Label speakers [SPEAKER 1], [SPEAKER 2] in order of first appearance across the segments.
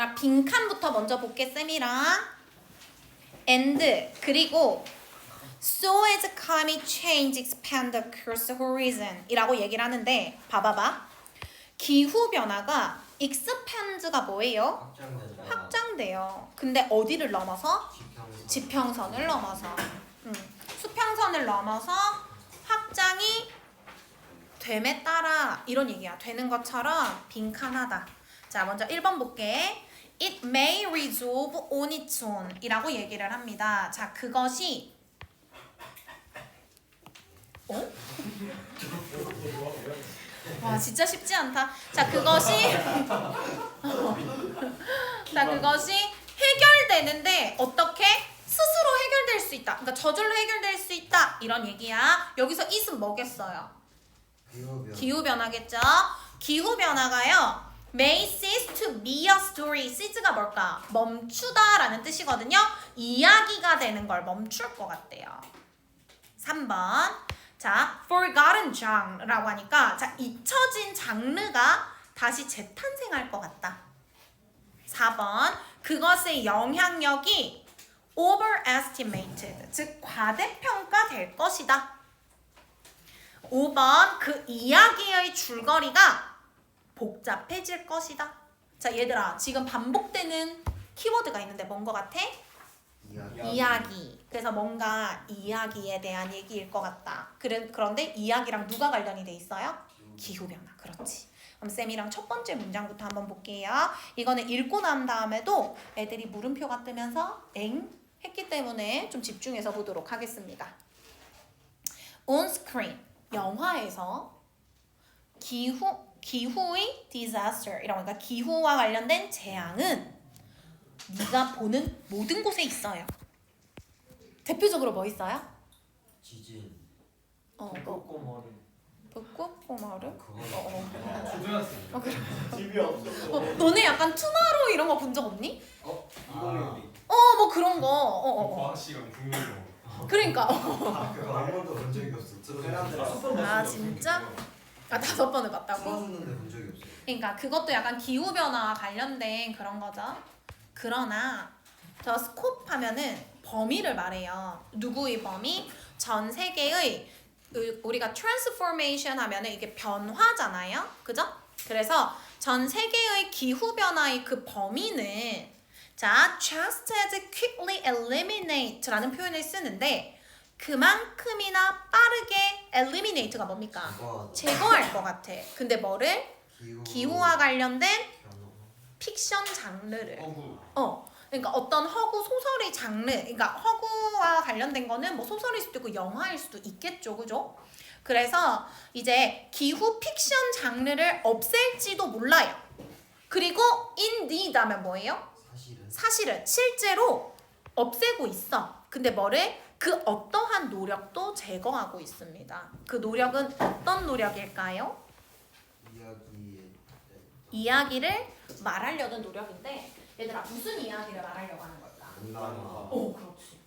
[SPEAKER 1] 자, 빈칸부터 먼저 볼게 쌤이랑. and 그리고 so as climate change expand across the horizon 이라고 얘기를 하는데 봐봐봐. 기후변화가 expand가 뭐예요? 확장돼요. 근데 어디를 넘어서? 지평선을 넘어서. 수평선을 넘어서 확장이 됨에 따라 이런 얘기야. 되는 것처럼 빈칸하다. 자, 먼저 1번 볼게. It may resolve on its own 이라고 얘기를 합니다. 자, 그것이 와, 진짜 쉽지 않다. 자, 그것이 자, 그것이 해결되는데 어떻게? 스스로 해결될 수 있다. 그러니까 저절로 해결될 수 있다. 이런 얘기야. 여기서 it은 뭐겠어요? 기후변화겠죠? 기후변화가요. May cease to be a story. cease가 뭘까? 멈추다라는 뜻이거든요. 이야기가 되는 걸 멈출 것 같대요. 3번. 자, forgotten genre라고 하니까 자, 잊혀진 장르가 다시 재탄생할 것 같다. 4번. 그것의 영향력이 overestimated, 즉 과대평가될 것이다. 5번. 그 이야기의 줄거리가 복잡해질 것이다. 자, 얘들아, 지금 반복되는 키워드가 있는데 뭔 것 같아? 이야기. 그래서 뭔가 이야기에 대한 얘기일 것 같다. 그런데 이야기랑 누가 관련이 돼 있어요? 기후변화. 그렇지. 그럼 쌤이랑 첫 번째 문장부터 한번 볼게요. 이거는 읽고 난 다음에도 애들이 물음표가 뜨면서 엥? 했기 때문에 좀 집중해서 보도록 하겠습니다. On screen. 영화에서 기후의 disaster 이라고 하니까 기후와 관련된 재앙은 네가 보는 모든 곳에 있어요. 대표적으로 뭐 있어요?
[SPEAKER 2] 지진.
[SPEAKER 1] 벚꽃? 꼬마르?
[SPEAKER 2] 초등학생.
[SPEAKER 1] 그래.
[SPEAKER 3] 집이 없어.
[SPEAKER 1] 너네 약간 투마로우 이런 거 본 적 없니?
[SPEAKER 3] 이거는
[SPEAKER 1] 뭐 그런 거.
[SPEAKER 4] 과학 시간 국민용.
[SPEAKER 1] 그러니까.
[SPEAKER 3] 그거 한 번도 본 적이 없어.
[SPEAKER 1] 아, 진짜? 아, 5번을 봤다고?
[SPEAKER 2] 풀어주는데 본 적이 없어요.
[SPEAKER 1] 그러니까 그것도 약간 기후변화와 관련된 그런 거죠. 그러나 저 스콥 하면은 범위를 말해요. 누구의 범위? 전 세계의 우리가 transformation 하면은 이게 변화잖아요. 그죠? 그래서 전 세계의 기후변화의 그 범위는 자, just as quickly eliminate라는 표현을 쓰는데 그만큼이나 빠르게 eliminate가 뭡니까? 제거할 것 같아. 근데 뭐를? 기후와 관련된 픽션 장르를. 그러니까 어떤 허구 소설의 장르, 그러니까 허구와 관련된 거는 뭐 소설일 수도 있고 영화일 수도 있겠죠, 그죠? 그래서 이제 기후 픽션 장르를 없앨지도 몰라요. 그리고 indeed 하면 뭐예요? 사실은 실제로 없애고 있어. 근데 뭐를? 그 어떠한 노력도 제거하고 있습니다. 그 노력은 어떤 노력일까요? 이야기를 말하려는 노력인데 얘들아, 무슨 이야기를 말하려고 하는 걸까?
[SPEAKER 3] 온난화.
[SPEAKER 1] 그렇지.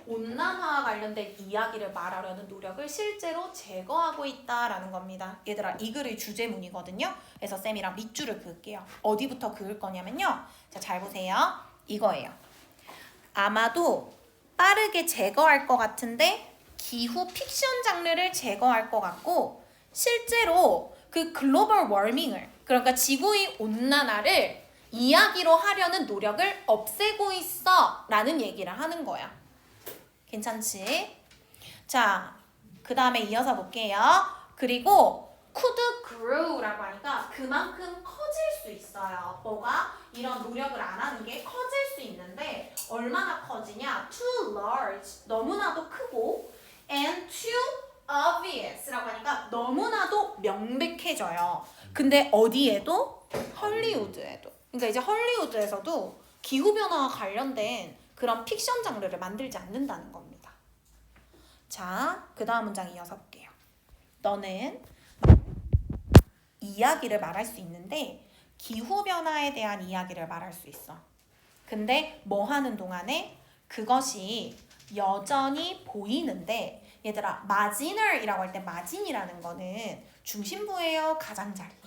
[SPEAKER 1] 온난화와 관련된 이야기를 말하려는 노력을 실제로 제거하고 있다라는 겁니다. 얘들아, 이 글의 주제문이거든요. 그래서 쌤이랑 밑줄을 그을게요. 어디부터 그을 거냐면요. 자, 잘 보세요. 이거예요. 아마도 빠르게 제거할 것 같은데 기후 픽션 장르를 제거할 것 같고 실제로 그 글로벌 워밍을, 그러니까 지구의 온난화를 이야기로 하려는 노력을 없애고 있어 라는 얘기를 하는 거야. 괜찮지? 자, 그 다음에 이어서 볼게요. 그리고 could grow라고 하니까 그만큼 커질 수 있어요. 뭐가? 이런 노력을 안 하는 게 커질 수 있는데 얼마나 커지냐? too large, 너무나도 크고 and too obvious라고 하니까 너무나도 명백해져요. 근데 어디에도? 헐리우드에도. 그러니까 이제 헐리우드에서도 기후변화와 관련된 그런 픽션 장르를 만들지 않는다는 겁니다. 자, 그 다음 문장 이어서 볼게요. 너는 이야기를 말할 수 있는데 기후변화에 대한 이야기를 말할 수 있어. 근데 뭐 하는 동안에 그것이 여전히 보이는데 얘들아, marginal이라고 할 때 margin이라는 거는 중심부예요? 가장자리예요?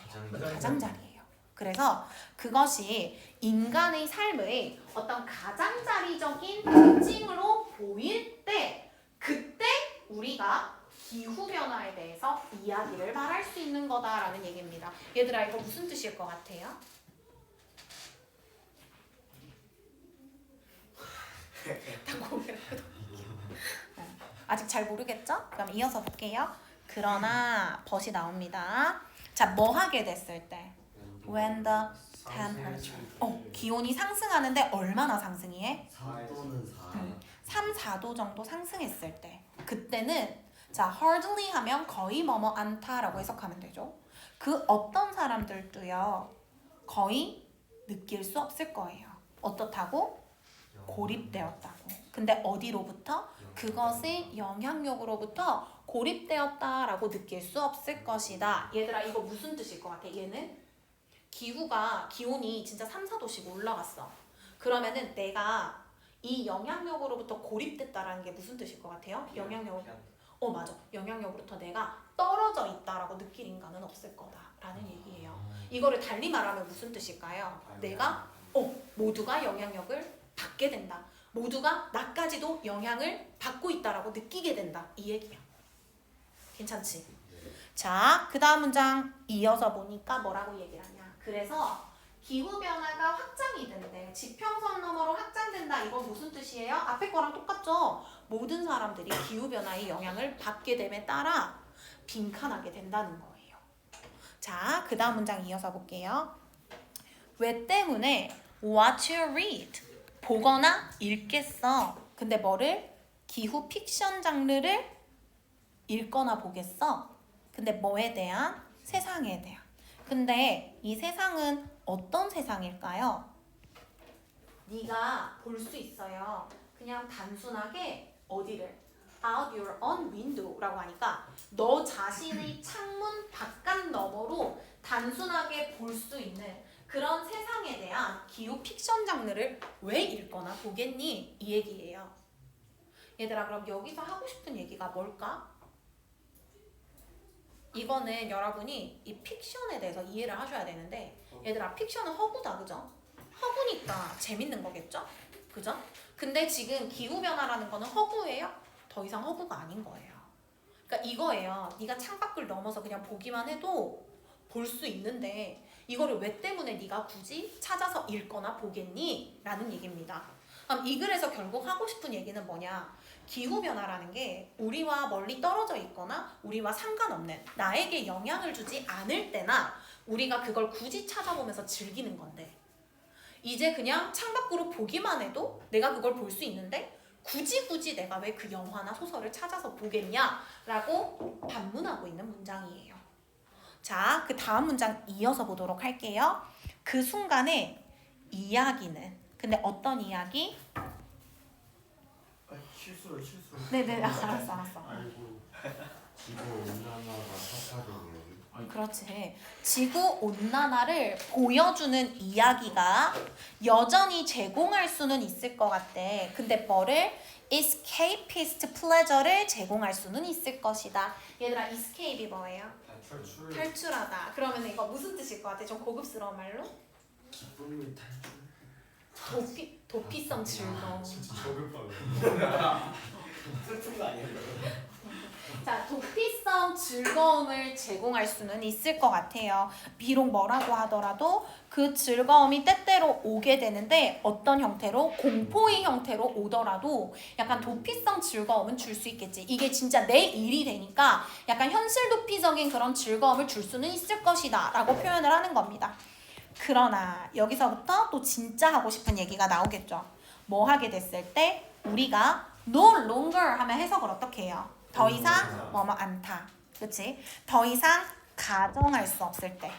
[SPEAKER 1] 가장자리예요. 그래서 그것이 인간의 삶의 어떤 가장자리적인 특징으로 보일 때 그때 우리가 기후변화에 대해서 이야기를 말할 수 있는 거다라는 얘기입니다. 얘들아 이거 무슨 뜻일 것 같아요? 다 고개를 아직 잘 모르겠죠? 그럼 이어서 볼게요. 그러나 벗이 나옵니다. 자, 뭐 하게 됐을 때? When the temperature. 기온이 상승하는데 얼마나 상승해?
[SPEAKER 2] 3도는 4.
[SPEAKER 1] 3, 4도 정도 상승했을 때. 그때는 자, hardly 하면 거의 뭐뭐 않다라고 해석하면 되죠. 그 어떤 사람들도요. 거의 느낄 수 없을 거예요. 어떻다고? 고립되었다고. 근데 어디로부터? 그것의 영향력으로부터 고립되었다라고 느낄 수 없을 것이다. 얘들아 이거 무슨 뜻일 것 같아? 얘는 기온이 진짜 3, 4도씩 올라갔어. 그러면은 내가 이 영향력으로부터 고립됐다라는 게 무슨 뜻일 것 같아요? 맞아. 영향력으로부터 내가 떨어져 있다라고 느낄 인간은 없을 거다라는 얘기예요. 이거를 달리 말하면 무슨 뜻일까요? 내가 모두가 영향력을 받게 된다. 모두가 나까지도 영향을 받고 있다라고 느끼게 된다. 이 얘기야. 괜찮지? 자, 그 다음 문장 이어서 보니까 뭐라고 얘기를 하냐. 그래서 기후변화가 확장이 된대. 지평선 너머로 확장된다. 이건 무슨 뜻이에요? 앞에 거랑 똑같죠? 모든 사람들이 기후변화의 영향을 받게 됨에 따라 빈칸하게 된다는 거예요. 자, 그 다음 문장 이어서 볼게요. 왜 때문에 what you read 보거나 읽겠어. 근데 뭐를? 기후 픽션 장르를 읽거나 보겠어. 근데 뭐에 대한? 세상에 대한. 근데 이 세상은 어떤 세상일까요? 네가 볼 수 있어요. 그냥 단순하게 어디를? out your own window라고 하니까 너 자신의 창문 바깥 너머로 단순하게 볼 수 있는 그런 세상에 대한 기후 픽션 장르를 왜 읽거나 보겠니? 이 얘기예요. 얘들아 그럼 여기서 하고 싶은 얘기가 뭘까? 이거는 여러분이 이 픽션에 대해서 이해를 하셔야 되는데 얘들아 픽션은 허구다 그죠? 허구니까 재밌는 거겠죠? 그죠? 근데 지금 기후변화라는 거는 허구예요? 더 이상 허구가 아닌 거예요. 그러니까 이거예요. 네가 창밖을 넘어서 그냥 보기만 해도 볼 수 있는데 이거를 왜 때문에 네가 굳이 찾아서 읽거나 보겠니? 라는 얘기입니다. 그럼 이 글에서 결국 하고 싶은 얘기는 뭐냐? 기후변화라는 게 우리와 멀리 떨어져 있거나 우리와 상관없는 나에게 영향을 주지 않을 때나 우리가 그걸 굳이 찾아보면서 즐기는 건데 이제 그냥 창밖으로 보기만 해도 내가 그걸 볼 수 있는데 굳이 내가 왜 그 영화나 소설을 찾아서 보겠냐라고 반문하고 있는 문장이에요. 자, 그 다음 문장 이어서 보도록 할게요. 그 순간에 이야기는 근데 어떤 이야기?
[SPEAKER 3] 실수를.
[SPEAKER 1] 네네 알았어.
[SPEAKER 3] 아이고.
[SPEAKER 2] 지구 온난화가 사사로워요.
[SPEAKER 1] 그렇지. 지구 온난화를 보여주는 이야기가 여전히 제공할 수는 있을 것 같대. 근데 뭐를? escapist pleasure를 제공할 수는 있을 것이다. 얘들아 escape이 뭐예요? 탈출하다. 그러면 이거 무슨 뜻일 것 같아? 좀 고급스러운 말로?
[SPEAKER 2] 기쁨의 탈출.
[SPEAKER 1] 도피성 즐거움.
[SPEAKER 3] 슬픈 거 아니에요?
[SPEAKER 1] 자, 도피성 즐거움을 제공할 수는 있을 것 같아요. 비록 뭐라고 하더라도 그 즐거움이 때때로 오게 되는데 어떤 형태로? 공포의 형태로 오더라도 약간 도피성 즐거움은 줄 수 있겠지. 이게 진짜 내 일이 되니까 약간 현실 도피적인 그런 즐거움을 줄 수는 있을 것이다 라고 표현을 하는 겁니다. 그러나 여기서부터 또 진짜 하고 싶은 얘기가 나오겠죠. 뭐 하게 됐을 때 우리가 no longer 하면 해석을 어떻게 해요? 더 이상 뭐뭐 않다. 그치? 더 이상 가정할 수 없을 때.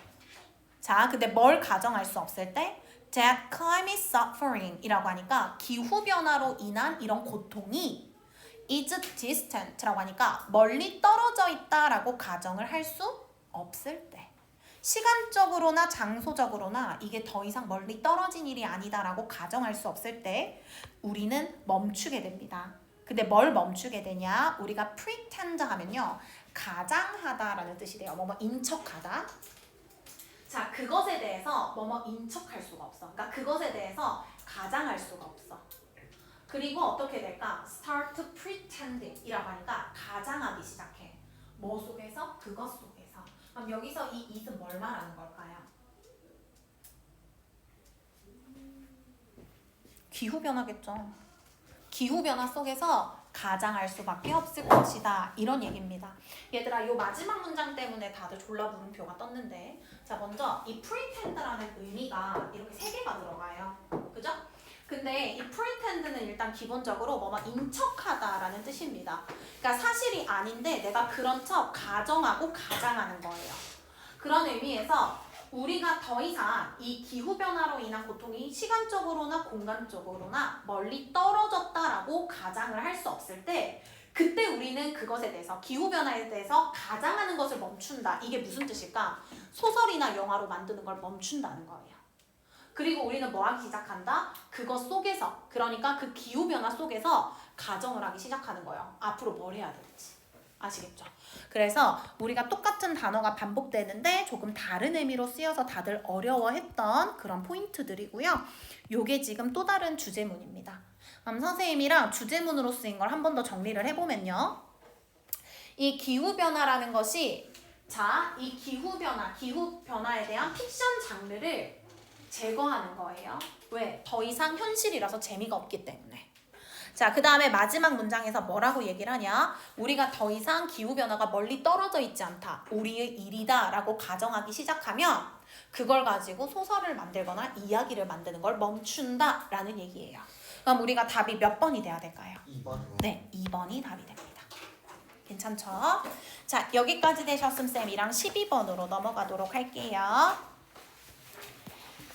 [SPEAKER 1] 자, 근데 뭘 가정할 수 없을 때? That climate suffering 이라고 하니까 기후변화로 인한 이런 고통이 is distant라고 하니까 멀리 떨어져 있다라고 가정을 할 수 없을 때. 시간적으로나 장소적으로나 이게 더 이상 멀리 떨어진 일이 아니다라고 가정할 수 없을 때 우리는 멈추게 됩니다. 근데 뭘 멈추게 되냐? 우리가 pretend 하면요. 가장하다라는 뜻이 돼요. 인척하다. 자, 그것에 대해서 뭐뭐 인척할 수가 없어. 그러니까 그것에 대해서 가장할 수가 없어. 그리고 어떻게 될까? start to pretending 이라고 하니까 가장하기 시작해. 뭐 속에서? 그것 속에서. 그럼 여기서 이 it은 뭘 말하는 걸까요? 기후변화겠죠. 기후변화 속에서 가장할 수밖에 없을 것이다. 이런 얘기입니다. 얘들아, 요 마지막 문장 때문에 다들 졸라 물음표가 떴는데, 자, 먼저 이 pretend라는 의미가 이렇게 세 개가 들어가요. 그죠? 근데 이 pretend는 일단 기본적으로 뭐뭐 인척하다라는 뜻입니다. 그러니까 사실이 아닌데 내가 그런 척 가정하고 가장하는 거예요. 그런 의미에서 우리가 더 이상 이 기후변화로 인한 고통이 시간적으로나 공간적으로나 멀리 떨어졌다라고 가장을 할 수 없을 때, 그때 우리는 그것에 대해서, 기후변화에 대해서 가장하는 것을 멈춘다. 이게 무슨 뜻일까? 소설이나 영화로 만드는 걸 멈춘다는 거예요. 그리고 우리는 뭐 하기 시작한다? 그것 속에서, 그러니까 그 기후변화 속에서 가정을 하기 시작하는 거예요. 앞으로 뭘 해야 될지. 아시겠죠? 그래서 우리가 똑같은 단어가 반복되는데 조금 다른 의미로 쓰여서 다들 어려워했던 그런 포인트들이고요. 요게 지금 또 다른 주제문입니다. 그럼 선생님이랑 주제문으로 쓰인 걸 한 번 더 정리를 해보면요. 이 기후변화라는 것이, 자, 이 기후변화에 대한 픽션 장르를 제거하는 거예요. 왜? 더 이상 현실이라서 재미가 없기 때문에. 자, 그 다음에 마지막 문장에서 뭐라고 얘기를 하냐? 우리가 더 이상 기후변화가 멀리 떨어져 있지 않다. 우리의 일이다 라고 가정하기 시작하면 그걸 가지고 소설을 만들거나 이야기를 만드는 걸 멈춘다 라는 얘기예요. 그럼 우리가 답이 몇 번이 돼야 될까요?
[SPEAKER 2] 2번.
[SPEAKER 1] 네, 2번이 답이 됩니다. 괜찮죠? 자, 여기까지 되셨음 쌤이랑 12번으로 넘어가도록 할게요.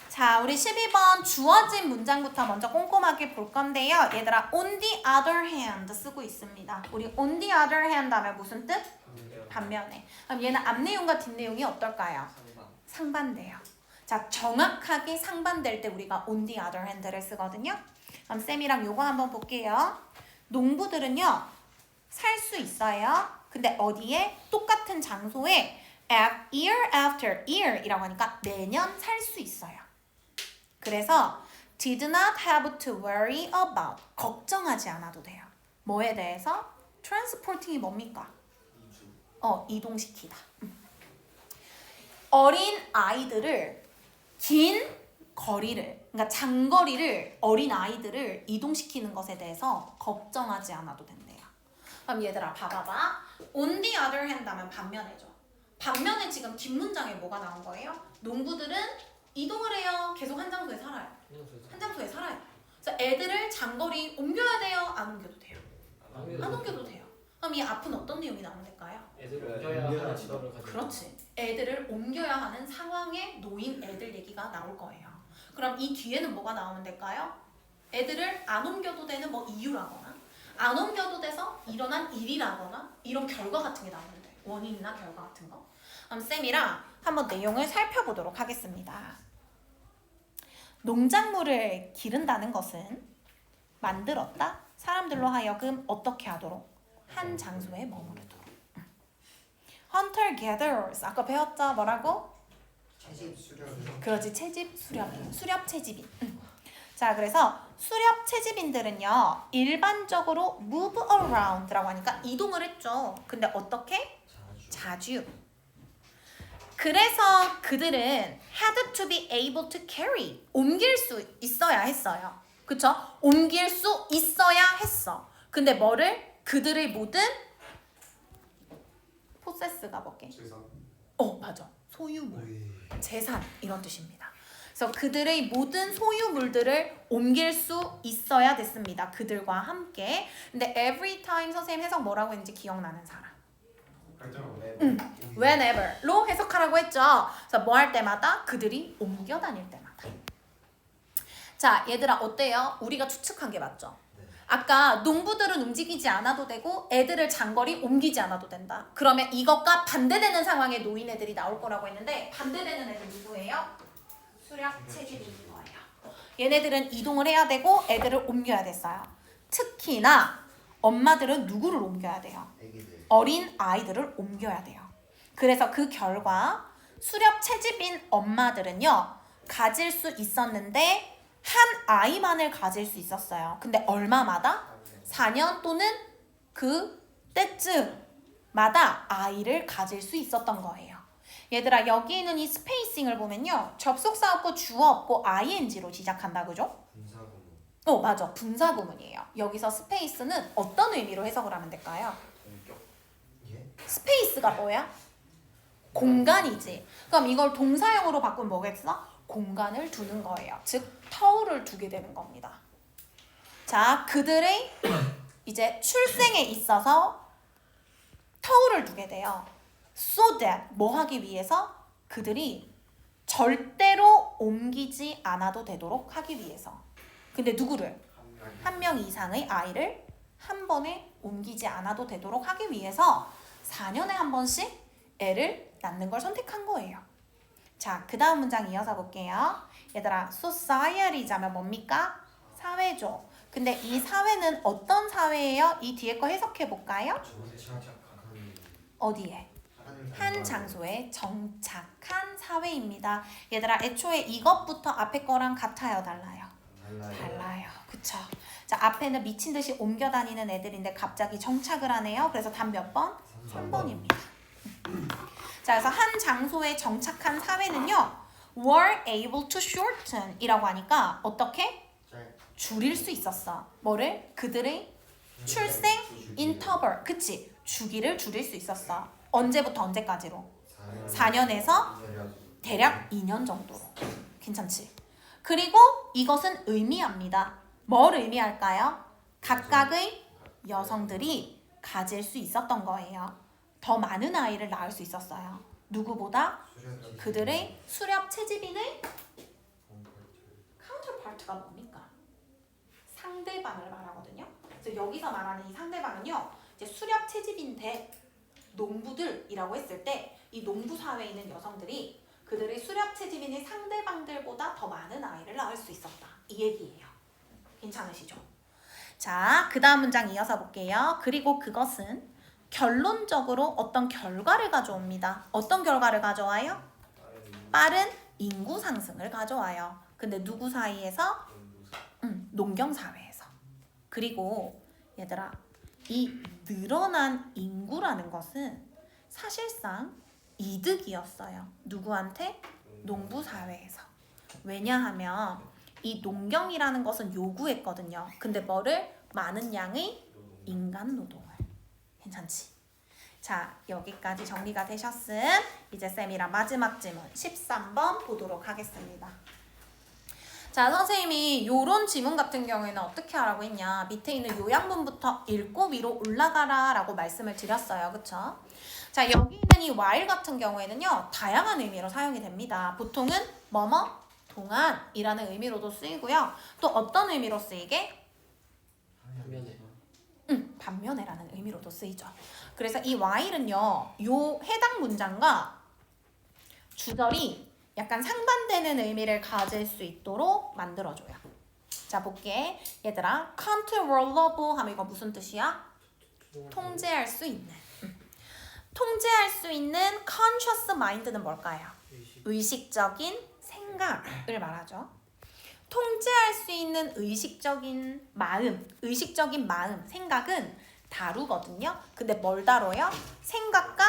[SPEAKER 1] 자, 우리 12번 주어진 문장부터 먼저 꼼꼼하게 볼 건데요. 얘들아, on the other hand 쓰고 있습니다. 우리 on the other hand 하면 무슨 뜻? 반면에. 그럼 얘는 앞내용과 뒷내용이 어떨까요? 상반돼요. 자, 정확하게 상반될 때 우리가 on the other hand를 쓰거든요. 그럼 쌤이랑 요거 한번 볼게요. 농부들은요, 살 수 있어요. 근데 어디에? 똑같은 장소에 year after year 이라고 하니까 매년 살 수 있어요. 그래서 did not have to worry about, 걱정하지 않아도 돼요. 뭐에 대해서? transporting이 뭡니까? 이동시키다. 어린 아이들을 긴 거리를, 그러니까 장거리를 어린 아이들을 이동시키는 것에 대해서 걱정하지 않아도 된대요. 그럼 얘들아 봐봐봐. on the other hand 하면 반면에죠. 반면에 지금 뒷문장에 뭐가 나온 거예요? 농부들은 이동을 해요. 계속 한 장소에 살아요. 한 장소에 살아요. 그래서 애들을 장거리 옮겨야 돼요? 안 옮겨도 돼요? 안 옮겨도 돼요. 그럼 이 앞은 어떤 내용이 나오면 될까요?
[SPEAKER 3] 애들을 옮겨야 하는 지도를 가지고.
[SPEAKER 1] 그렇지. 애들을 옮겨야 하는 상황에 놓인 애들 얘기가 나올 거예요. 그럼 이 뒤에는 뭐가 나오면 될까요? 애들을 안 옮겨도 되는 뭐 이유라거나, 안 옮겨도 돼서 일어난 일이라거나, 이런 결과 같은 게 나오면 돼. 원인이나 결과 같은 거. 그럼 쌤이랑 한번 내용을 살펴보도록 하겠습니다. 농작물을 기른다는 것은 만들었다. 사람들로 하여금 어떻게 하도록? 한 장소에 머무르도록. Hunter gatherers 아까 배웠죠? 뭐라고?
[SPEAKER 2] 채집 수련.
[SPEAKER 1] 그렇지, 채집 수렵. 수렵 채집인. 자, 그래서 수렵 채집인들은요, 일반적으로 move around라고 하니까 이동을 했죠. 근데 어떻게? 자주. 그래서 그들은 had to be able to carry, 옮길 수 있어야 했어요. 그쵸? 옮길 수 있어야 했어. 근데 뭐를? 그들의 모든 포세스가 뭐게? 맞아. 소유물, 재산 이런 뜻입니다. 그래서 그들의 모든 소유물들을 옮길 수 있어야 됐습니다. 그들과 함께. 근데 every time 선생님 해석 뭐라고 했는지 기억나는 사람? whenever로 해석하라고 했죠. 그래서 뭐 할 때마다? 그들이 옮겨 다닐 때마다. 자, 얘들아 어때요? 우리가 추측한 게 맞죠? 아까 농부들은 움직이지 않아도 되고 애들을 장거리 옮기지 않아도 된다. 그러면 이것과 반대되는 상황에 놓인 애들이 나올 거라고 했는데, 반대되는 애들 누구예요? 수렵 채집인 거예요. 얘네들은 이동을 해야 되고 애들을 옮겨야 됐어요. 특히나 엄마들은 누구를 옮겨야 돼요?
[SPEAKER 2] 애기들.
[SPEAKER 1] 어린 아이들을 옮겨야 돼요. 그래서 그 결과 수렵 채집인 엄마들은요 가질 수 있었는데 한 아이만을 가질 수 있었어요. 근데 얼마마다? 4년 또는 그 때쯤마다 아이를 가질 수 있었던 거예요. 얘들아 여기 있는 이 스페이싱을 보면요 접속사 없고 주어 없고 ing로 시작한다 그죠?
[SPEAKER 2] 분사구문.
[SPEAKER 1] 맞아 분사구문이에요. 여기서 스페이스는 어떤 의미로 해석을 하면 될까요?
[SPEAKER 2] 예?
[SPEAKER 1] 스페이스가 뭐야? 공간이지. 그럼 이걸 동사형으로 바꾸면 뭐겠어? 공간을 두는 거예요. 즉 터울을 두게 되는 겁니다. 자, 그들의 이제 출생에 있어서 터울을 두게 돼요. So that 뭐 하기 위해서? 그들이 절대로 옮기지 않아도 되도록 하기 위해서. 근데 누구를? 한 명 이상의 아이를 한 번에 옮기지 않아도 되도록 하기 위해서 4년에 한 번씩 애를 낳는 걸 선택한 거예요. 자, 그 다음 문장 이어서 볼게요. 얘들아, society자면 뭡니까? 사회죠. 근데 이 사회는 어떤 사회예요? 이 뒤에 거 해석해 볼까요? 어디에? 한 장소에 정착한 사회입니다. 얘들아, 애초에 이것부터 앞에 거랑 같아요, 달라요? 달라요. 그쵸? 자, 앞에는 미친 듯이 옮겨 다니는 애들인데 갑자기 정착을 하네요. 그래서 답 몇 번? 3번입니다. 자, 그래서 한 장소에 정착한 사회는요, were able to shorten 이라고 하니까 어떻게? 줄일 수 있었어. 뭐를? 그들의 출생 interval. 그치? 주기를 줄일 수 있었어. 언제부터 언제까지로? 4년에서 대략 2년 정도로. 괜찮지? 그리고 이것은 의미합니다. 뭘 의미할까요? 각각의 여성들이 가질 수 있었던 거예요. 더 많은 아이를 낳을 수 있었어요. 누구보다? 그들의 수렵 채집인의 카운터파트가 뭡니까? 상대방을 말하거든요. 그래서 여기서 말하는 이 상대방은요, 이제 수렵 채집인데 농부들이라고 했을 때 이 농부 사회에 있는 여성들이 그들의 수렵 채집인의 상대방들보다 더 많은 아이를 낳을 수 있었다. 이 얘기예요. 괜찮으시죠? 자, 그 다음 문장 이어서 볼게요. 그리고 그것은 결론적으로 어떤 결과를 가져옵니다. 어떤 결과를 가져와요? 빠른 인구 상승을 가져와요. 근데 누구 사이에서? 농경 사회에서. 그리고 얘들아, 이 늘어난 인구라는 것은 사실상 이득이었어요. 누구한테? 농부 사회에서. 왜냐하면 이 농경이라는 것은 요구했거든요. 근데 뭐를? 많은 양의 인간 노동을. 괜찮지? 자, 여기까지 정리가 되셨음. 이제 쌤이랑 마지막 질문 13번 보도록 하겠습니다. 자, 선생님이 요런 지문 같은 경우에는 어떻게 하라고 했냐, 밑에 있는 요약문부터 읽고 위로 올라가라 라고 말씀을 드렸어요. 그쵸? 자, 여기 있는 이 while 같은 경우에는요 다양한 의미로 사용이 됩니다. 보통은 뭐뭐? 동안이라는 의미로도 쓰이고요. 또 어떤 의미로 쓰이게? 반면에라는 의미로도 쓰이죠. 그래서 이 while은요 요 해당 문장과 주절이 약간 상반되는 의미를 가질 수 있도록 만들어줘요. 자, 볼게. 얘들아, controllable 하면 이거 무슨 뜻이야? 통제할 수 있는. 통제할 수 있는 conscious mind는 뭘까요? 의식적인 생각을 말하죠. 통제할 수 있는 의식적인 마음, 생각은 다루거든요. 근데 뭘 다뤄요? 생각과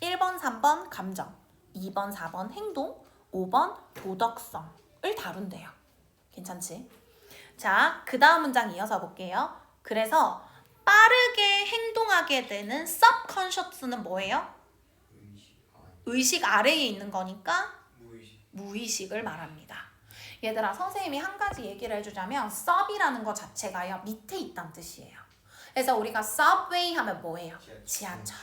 [SPEAKER 1] 1번, 3번 감정, 2번, 4번 행동, 5번 도덕성을 다룬대요. 괜찮지? 자, 그 다음 문장 이어서 볼게요. 그래서 빠르게 행동하게 되는 subconscious는 뭐예요? 의식 아래에 있는 거니까 무의식을 말합니다. 얘들아, 선생님이 한 가지 얘기를 해주자면 sub이라는 거 자체가요 밑에 있다는 뜻이에요. 그래서 우리가 subway 하면 뭐예요? 지하철.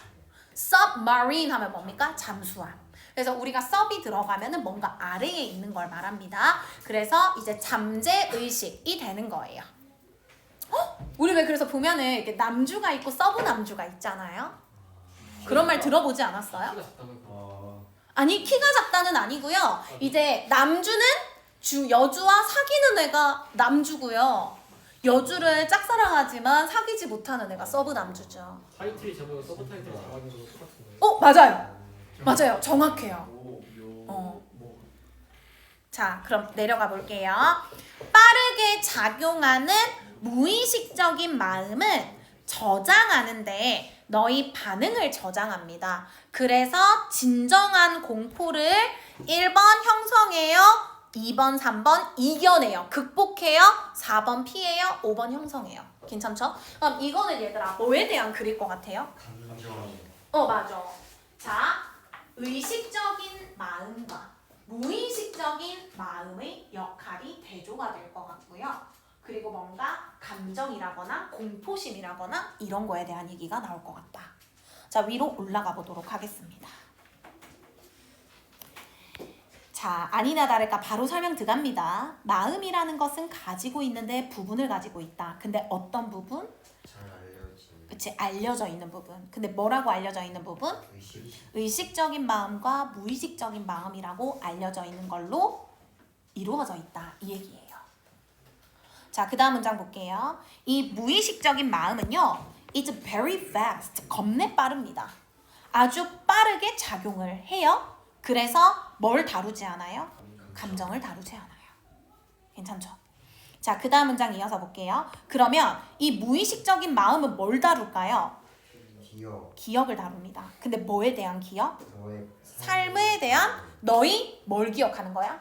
[SPEAKER 1] submarine 하면 뭡니까? 잠수함. 그래서 우리가 sub이 들어가면은 뭔가 아래에 있는 걸 말합니다. 그래서 이제 잠재의식이 되는 거예요. 우리 왜 그래서 보면은 이렇게 남주가 있고 서브 남주가 있잖아요. 그런 말 들어보지 않았어요? 아니, 키가 작다는 아니고요. 이제 남주는 여주와 사귀는 애가 남주고요. 여주를 짝사랑하지만 사귀지 못하는 애가 서브 남주죠.
[SPEAKER 3] 타이틀이 제목이 서브 타이틀 정하는 거랑 똑같은 거예요?
[SPEAKER 1] 맞아요. 정확해요. 자, 그럼 내려가 볼게요. 빠르게 작용하는 무의식적인 마음은 저장하는데 너희 반응을 저장합니다. 그래서 진정한 공포를 1번 형성해요. 2번, 3번 이겨내요. 극복해요. 4번 피해요. 5번 형성해요. 괜찮죠? 그럼 이거는 얘들아 뭐에 대한 글일 것 같아요? 맞아. 자, 의식적인 마음과 무의식적인 마음의 역할이 대조가 될 것 같고요. 그리고 뭔가 감정이라거나 공포심이라거나 이런 거에 대한 얘기가 나올 것 같다. 자, 위로 올라가 보도록 하겠습니다. 자, 아니나 다를까 바로 설명 들어갑니다. 마음이라는 것은 가지고 있는데 부분을 가지고 있다. 근데 어떤 부분?
[SPEAKER 2] 잘 알려진
[SPEAKER 1] 그치, 알려져 있는 부분. 근데 뭐라고 알려져 있는 부분?
[SPEAKER 2] 의식.
[SPEAKER 1] 의식적인 마음과 무의식적인 마음이라고 알려져 있는 걸로 이루어져 있다. 이 얘기예요. 자, 그 다음 문장 볼게요. 이 무의식적인 마음은요. It's very fast. 겁내 빠릅니다. 아주 빠르게 작용을 해요. 그래서 뭘 다루지 않아요? 감정을 다루지 않아요. 괜찮죠? 자, 그 다음 문장 이어서 볼게요. 그러면 이 무의식적인 마음은 뭘 다룰까요? 기억을 다룹니다. 근데 뭐에 대한 기억?
[SPEAKER 2] 너의
[SPEAKER 1] 삶에 대한 너희 뭘 기억하는 거야?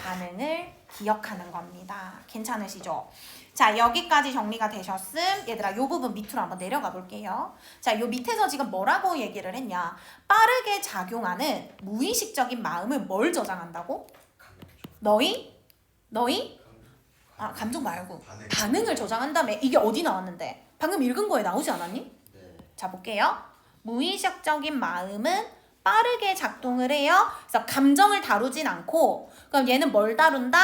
[SPEAKER 1] 반응을 기억하는 겁니다. 괜찮으시죠? 자, 여기까지 정리가 되셨음. 얘들아, 요 부분 밑으로 한번 내려가 볼게요. 자, 요 밑에서 지금 뭐라고 얘기를 했냐? 빠르게 작용하는 무의식적인 마음을 뭘 저장한다고? 너희? 감정 말고 반응을 저장한다며. 이게 어디 나왔는데? 방금 읽은 거에 나오지 않았니?
[SPEAKER 2] 네.
[SPEAKER 1] 자, 볼게요. 무의식적인 마음은 빠르게 작동을 해요. 그래서 감정을 다루진 않고, 그럼 얘는 뭘 다룬다?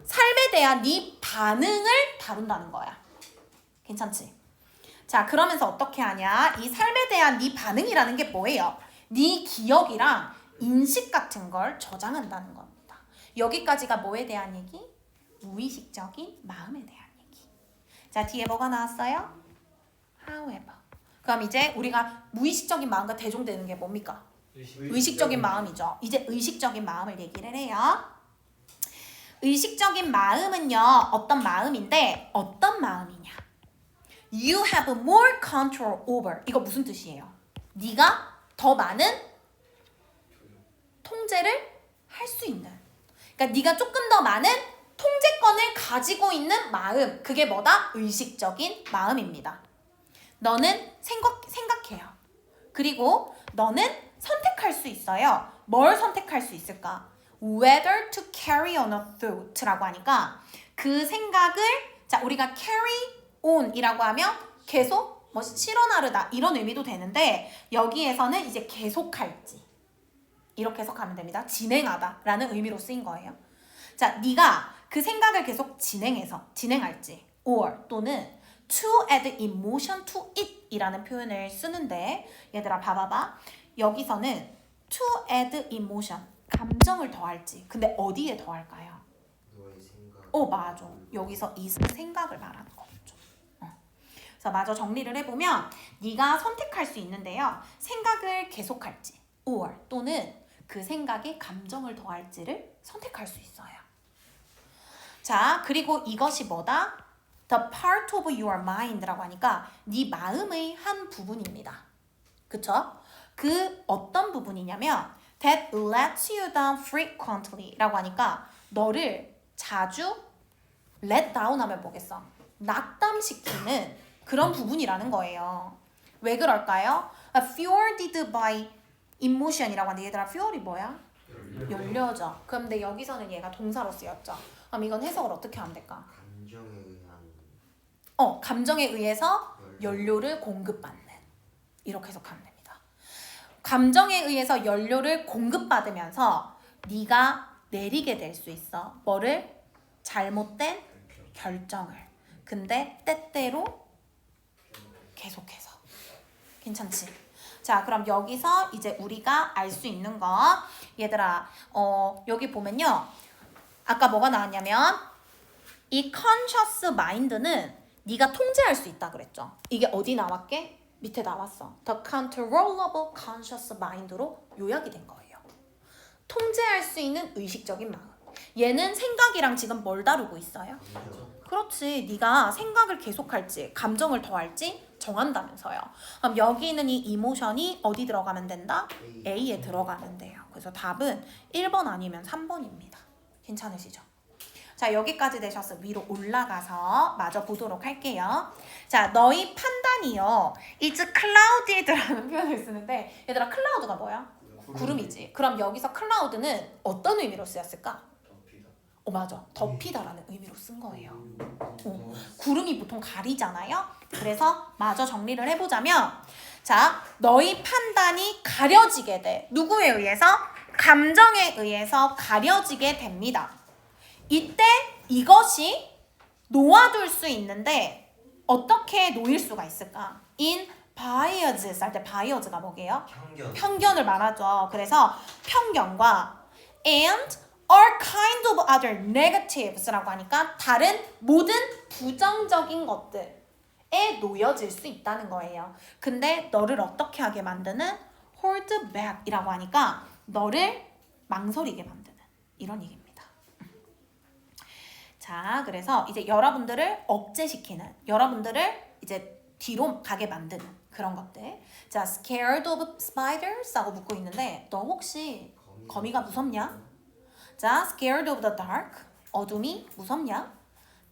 [SPEAKER 1] 삶에 대한 네 반응을 다룬다는 거야. 괜찮지? 자, 그러면서 어떻게 하냐? 이 삶에 대한 네 반응이라는 게 뭐예요? 네 기억이랑 인식 같은 걸 저장한다는 겁니다. 여기까지가 뭐에 대한 얘기? 무의식적인 마음에 대한 얘기. 자, 뒤에 뭐가 나왔어요? However. 그럼 이제 우리가 무의식적인 마음과 대종되는 게 뭡니까? 의식적인 마음이죠. 이제 의식적인 마음을 얘기를 해요. 의식적인 마음은요. 어떤 마음인데 어떤 마음이냐? You have more control over. 이거 무슨 뜻이에요? 네가 더 많은 통제를 할 수 있는. 그러니까 네가 조금 더 많은 통제권을 가지고 있는 마음. 그게 뭐다? 의식적인 마음입니다. 너는 생각해요. 그리고 너는 선택할 수 있어요. 뭘 선택할 수 있을까? Whether to carry on a thought라고 하니까 그 생각을 자 우리가 carry on이라고 하면 계속 뭐 실어 나르다 이런 의미도 되는데 여기에서는 이제 계속할지 이렇게 해석하면 됩니다. 진행하다라는 의미로 쓰인 거예요. 자, 네가 그 생각을 계속 진행할지 or 또는 to add emotion to it 이라는 표현을 쓰는데 얘들아 봐봐봐. 여기서는 to add emotion 감정을 더할지 근데 어디에 더할까요?
[SPEAKER 2] 너의 생각.
[SPEAKER 1] 맞아. 여기서 이 생각을 말하는 거죠. 그래서 마저 정리를 해보면 네가 선택할 수 있는데요. 생각을 계속할지 or 또는 그 생각에 감정을 더할지를 선택할 수 있어요. 자, 그리고 이것이 뭐다? The part of your mind라고 하니까 네 마음의 한 부분입니다. 그쵸? 그 어떤 부분이냐면 that lets you down frequently 라고 하니까 너를 자주 let down 하면 뭐겠어? 낙담시키는 그런 부분이라는 거예요. 왜 그럴까요? fueled by emotion이라고 하는데 얘들아 fuel이 뭐야? 연료죠. 그런데 여기서는 얘가 동사로 쓰였죠. 그럼 이건 해석을 어떻게 하면 될까? 감정에 의해서 연료를 공급받는 이렇게 해석하면 됩니다. 감정에 의해서 연료를 공급받으면서 네가 내리게 될 수 있어. 뭐를? 잘못된 결정을. 근데 때때로 계속해서. 괜찮지? 자, 그럼 여기서 이제 우리가 알 수 있는 거 얘들아 여기 보면요. 아까 뭐가 나왔냐면 이 conscious mind는 네가 통제할 수 있다 그랬죠. 이게 어디 나왔게? 밑에 나왔어. The controllable conscious mind로 요약이 된 거예요. 통제할 수 있는 의식적인 마음. 얘는 생각이랑 지금 뭘 다루고 있어요?
[SPEAKER 2] 감정.
[SPEAKER 1] 그렇지. 네가 생각을 계속할지 감정을 더할지 정한다면서요. 그럼 여기 있는 이 이모션이 어디 들어가면 된다? A에 들어가면 돼요. 그래서 답은 1번 아니면 3번입니다. 괜찮으시죠? 자, 여기까지 되셨으면 위로 올라가서 마저 보도록 할게요. 자, 너희 판단이요. It's clouded라는 표현을 쓰는데 얘들아 클라우드가 뭐야? 구름이지. 그럼 여기서 클라우드는 어떤 의미로 쓰였을까?
[SPEAKER 3] 덮이다.
[SPEAKER 1] 맞아. 덮이다라는 의미로 쓴 거예요. 구름이 보통 가리잖아요. 그래서 마저 정리를 해보자면 자, 너희 판단이 가려지게 돼. 누구에 의해서? 감정에 의해서 가려지게 됩니다. 이때 이것이 놓아둘 수 있는데 어떻게 놓일 수가 있을까? in biases 할 때 bias가 뭐게요?
[SPEAKER 2] 편견.
[SPEAKER 1] 편견을 말하죠. 그래서 편견과 and all kind of other negatives라고 하니까 다른 모든 부정적인 것들에 놓여질 수 있다는 거예요. 근데 너를 어떻게 하게 만드는 hold back이라고 하니까 너를 망설이게 만드는 이런 얘기입니다. 자, 그래서 이제 여러분들을 억제시키는, 여러분들을 이제 뒤로 가게 만드는 그런 것들. 자, scared of spiders 하고 묻고 있는데 너 혹시 거미가 무섭냐? 자, scared of the dark. 어둠이 무섭냐?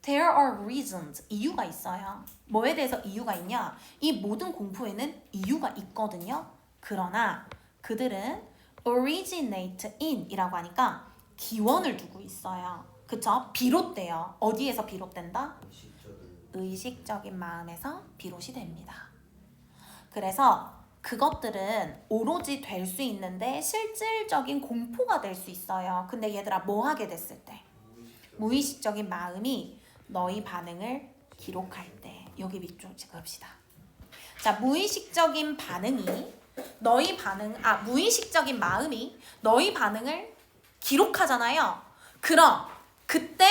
[SPEAKER 1] There are reasons. 이유가 있어요. 뭐에 대해서 이유가 있냐? 이 모든 공포에는 이유가 있거든요. 그러나 그들은 originate in 이라고 하니까 기원을 두고 있어요. 그쵸? 비롯돼요. 어디에서 비롯된다? 의식적인 마음에서 비롯이 됩니다. 그래서 그것들은 오로지 될 수 있는데 실질적인 공포가 될 수 있어요. 근데 얘들아 뭐 하게 됐을 때? 무의식적인 마음이 너희 반응을 기록할 때. 여기 밑줄 찍읍시다. 자, 무의식적인 반응이 너희 무의식적인 마음이 너희 반응을 기록하잖아요. 그럼 그때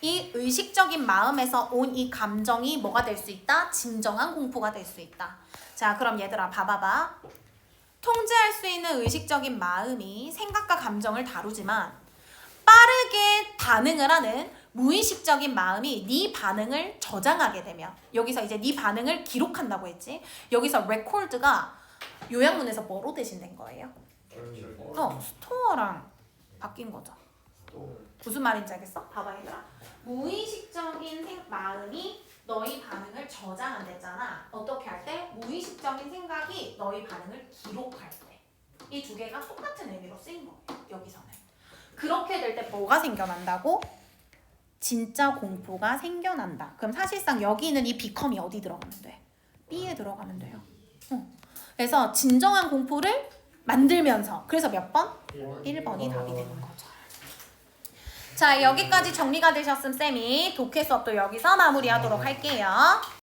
[SPEAKER 1] 이 의식적인 마음에서 온 이 감정이 뭐가 될 수 있다? 진정한 공포가 될 수 있다. 자, 그럼 얘들아 봐봐봐. 통제할 수 있는 의식적인 마음이 생각과 감정을 다루지만 빠르게 반응을 하는 무의식적인 마음이 네 반응을 저장하게 되면 여기서 이제 네 반응을 기록한다고 했지. 여기서 record가 요약문에서 뭐로 대신된 거예요? 스토어랑 바뀐 거죠. 무슨 말인지 알겠어? 봐봐 얘들아. 무의식적인 마음이 너희 반응을 저장한댔잖아. 어떻게 할 때? 무의식적인 생각이 너희 반응을 기록할 때. 이 두 개가 똑같은 의미로 쓰인 거예요. 여기서는. 그렇게 될 때 뭐가 생겨난다고? 진짜 공포가 생겨난다. 그럼 사실상 여기 있는 이 become이 어디 들어가면 돼? B에 들어가면 돼요. 그래서 진정한 공포를 만들면서 그래서 몇 번? 1번이 답이 되는 거죠. 자, 여기까지 정리가 되셨음 쌤이 독해 수업도 여기서 마무리하도록 할게요.